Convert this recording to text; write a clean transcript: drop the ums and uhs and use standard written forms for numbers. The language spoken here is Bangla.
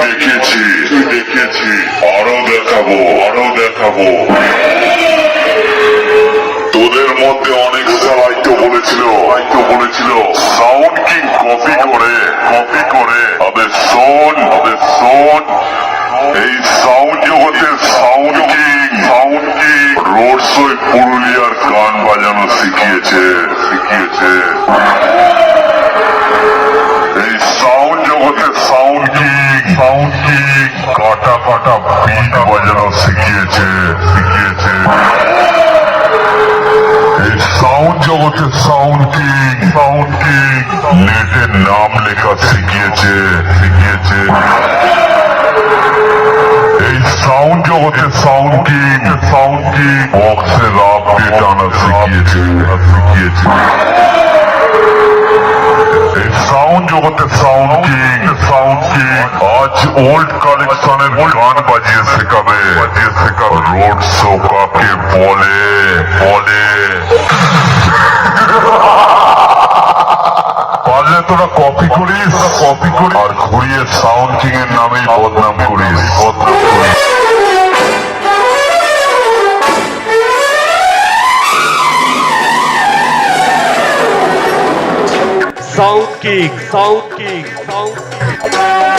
দেখেছি আরো দেখাবো তোদের মধ্যে অনেক সালাই তো বলেছিল সাউন্ড কিং কপি করে আবে শোন এই সাউন্ড জগতের সাউন্ড কিং রোড শোয় পুরুলিয়ার গান বাজানো শিখিয়েছে এই সাউন্ড জগতের সাউন্ড কিং কাটা বিট বাজানো শিখিয়েছে এই সাউন্ড জগতের সাউন্ড কিং নেটের নাম লেখা শিখিয়েছে এই সাউন্ড জগতের সাউন্ড কিং বক্সের আপডেট আনা শিখিয়েছে এই সাউন্ড জগতের সাউন্ড কিং আজ ওল্ড কালেকশনের গান বাজিয়ে শেখাবে রোড শো কাকে বলে পারলে তোরা কপি করিস আর ঘুরিয়ে সাউন্ড কিং এর নামেই বদনাম করিস Sound King.